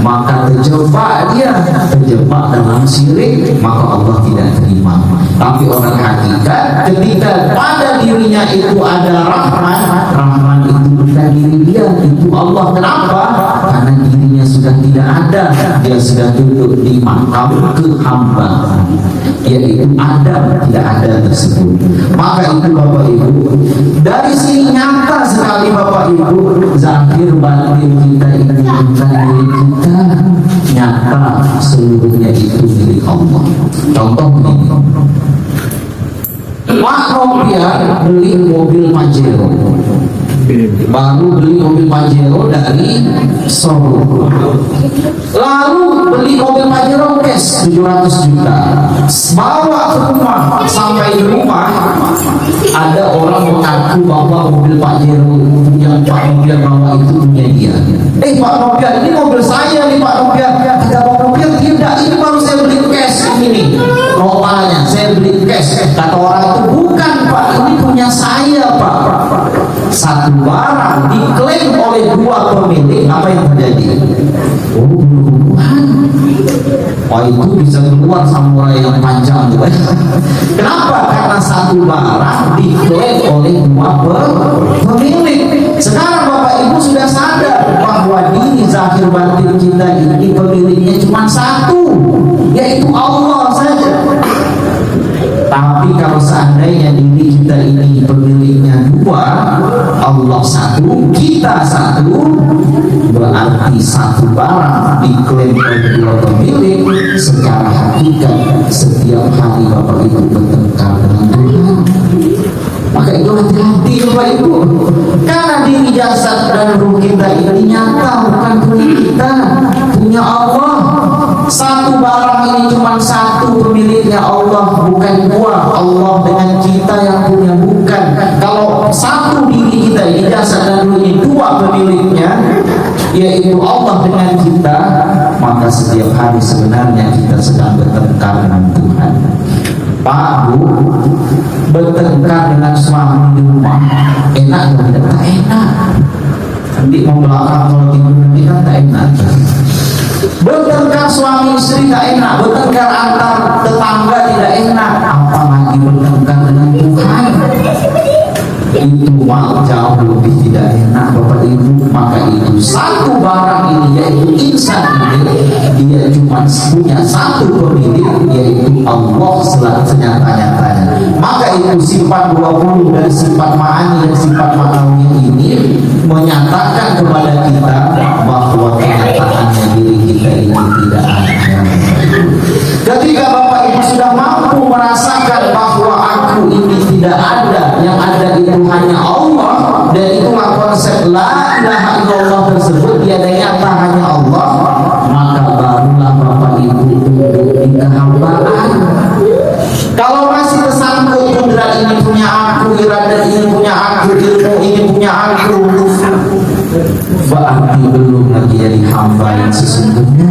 maka terjebak dalam syirik, maka Allah tidak terima. Tapi orang hakikat, ketika pada dirinya itu ada Rahman itu bukan diri dia, itu Allah. Kenapa? Karena dirinya sudah tidak ada, dia sudah duduk di makam kehambaan, yaitu Adam, tidak ada tersebut. Maka itu Bapak Ibu, dari sini nyata sekali Bapak Ibu, zahir batin kita ini bukan milik kita, nyata seluruhnya itu milik Allah. Contoh ini, Pak Nopian beli mobil Pajero, baru beli mobil Pajero dari Solo, lalu beli mobil Pajero cash 700 juta, bawa ke rumah. Sampai di rumah ada orang mengaku bahwa mobil Pajero yang Pak Nopian bawa itu punya dia. Pak Nopian, ini mobil saya nih Pak Nopian. Kata Pak Nopian, tidak, ini baru saya beli cash ini. Notanya saya beli cash. Kata orang itu, bukan Pak, ini punya saya Pak. Satu barang diklaim oleh dua pemilik, apa yang terjadi? Oh, bukan. Wah, itu bisa keluar samurai yang panjang juga. Kenapa? Karena satu barang diklaim oleh dua pemilik. Sekarang Bapak Ibu sudah sadar bahwa diri zahir batin kita ini pemiliknya cuma satu, yaitu Allah saja. Tapi kalau seandainya diri kita ini pemiliknya dua, Allah satu, kita satu, berarti satu barang diklaim oleh dua pemilik. Secara hakikat setiap hari Bapak Ibu bertengkar dengan Tuhan. Maka itu hati-hati Bapak Ibu, karena diri jasad dan ruh kita ini nyata bukan punya kita, punya Allah. Satu barang ini cuma satu, pemiliknya Allah, bukan dua. Allah dengan kita yang punya, bukan. Kalau satu diri kita ini jasad dan ruh ini dua pemiliknya, yaitu Allah dengan kita, maka setiap hari sebenarnya kita sedang bertengkar dengan Tuhan. Pak, Bu, bertengkar dengan suami di rumah, enak atau tidak? Tak enak. Nanti mau belakang kalau tidur nanti kan tak enak. Bertengkar suami istri tak enak, bertengkar antar tetangga tidak enak, apalagi bertengkar dengan Tuhan. Itu jauh lebih tidak enak Bapak Ibu. Maka itu satu barang ini, yaitu insan ini, dia cuma punya satu pemilik, yaitu Allah senyata-nyatanya. Maka itu sifat 20 dan sifat ma'ani dan sifat ma'nawi ini menyatakan kepada kita bahwa kenyataannya diri kita ini tidak ada. Ketika Bapak Ibu sudah mampu merasakan bahwa aku ini tidak ada, yang ada itu hanya Allah, dan itulah konsep la ilaha illallah tersebut, tiada nyata hanya Allah, maka barulah Bapak Ibu duduk di kehambaan. Kalau masih tersangkut kudrat ini punya aku, iradat ini punya aku, ilmu ini punya aku, berarti belum lagi jadi hamba yang sesungguhnya.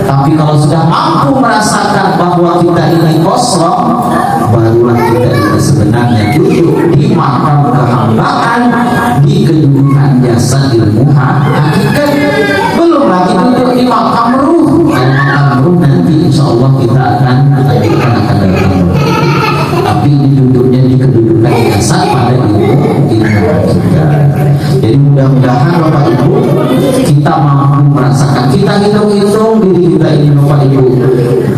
Tapi kalau sudah mampu merasakan bahwa kita ini kosong, barulah kita ini sebenarnya duduk di makam kehambaan, di kedudukan jasa ilmu hakikat. Belum lagi duduk di makam ruh. Makam ruh nanti insya Allah kita akan datang. Tapi duduknya di kedudukan jasa pada ilmu hakikat. Jadi mudah-mudahan Bapak Ibu kita mampu merasakan. Kita hitung-hitung diri kita ini Bapak Ibu.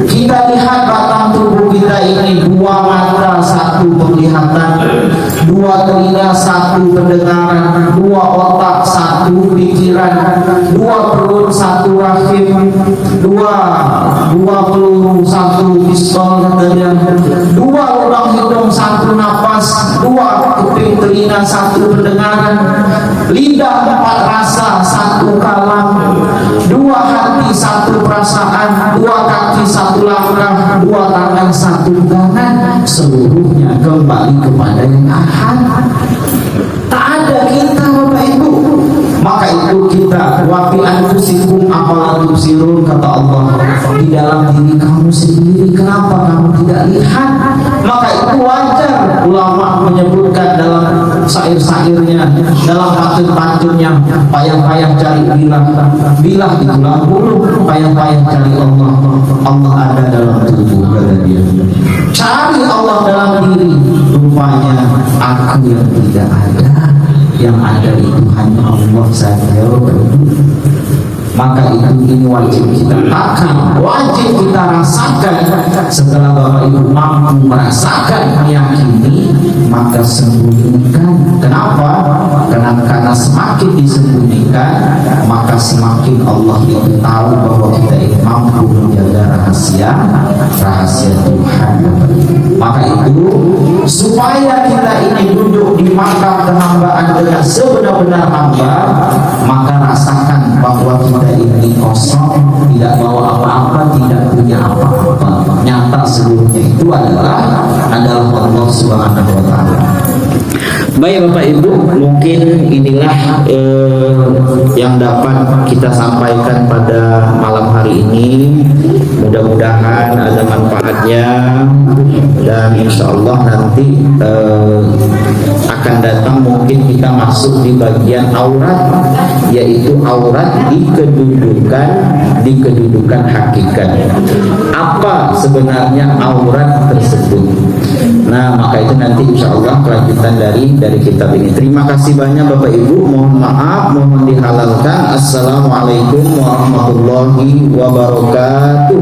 Kita lihat batang tubuh kita ini, dua mata satu penglihatan, dua telinga satu pendengaran, dua otak satu pikiran, dua perut satu rahim, dua peluru satu pistol katanya, dua lubang hidung satu napas, dua kuping telinga satu pendengaran, lidah empat rasa satu kalam, dua hati satu perasaan, dua kaki satu langkah, dua tangan satu pegangan, seluruhnya kembali kepada yang ahad. Tak ada kita Bapak Ibu. Maka itu kita wafi anfusikum apalan tubsirun, kata Allah, di dalam diri kamu sendiri kenapa kamu tidak lihat? Maka itu wajar ulama menyebutkan dalam syair-syairnya, dalam pantun-pantunnya, payah-payah cari bilah itu lagu, payah-payah cari Allah. Allah ada dalam tubuh, kata dia. Cari Allah dalam diri, rupanya aku yang tidak ada, yang ada itu hanya Allah saja. Maka itu ini wajib kita takkan, wajib kita rasakan. Setelah Bapak Ibu mampu merasakan, meyakini, maka sembunyikan. Kenapa? Karena semakin disembunyikan, maka semakin Allah itu tahu bahwa kita itu mampu menjaga rahasia Tuhan. Maka itu supaya kita ini duduk di makam kehambaan dengan sebenar-benar hamba, maka rasakan bahwa kita ini kosong, tidak bawa apa-apa, tidak punya apa-apa. Nyata seluruhnya itu adalah Allah Subhanahu wa Ta'ala. Baik Bapak Ibu, mungkin inilah yang dapat kita sampaikan pada malam hari ini. Mudah-mudahan ada manfaatnya, dan insya Allah nanti akan datang mungkin kita masuk di bagian aurat, yaitu aurat di kedudukan hakikat. Apa sebenarnya aurat tersebut? Nah, maka itu nanti insya Allah kelanjutan dari kitab ini. Terima kasih banyak Bapak Ibu. Mohon maaf, mohon dihalalkan. Assalamualaikum warahmatullahi wabarakatuh.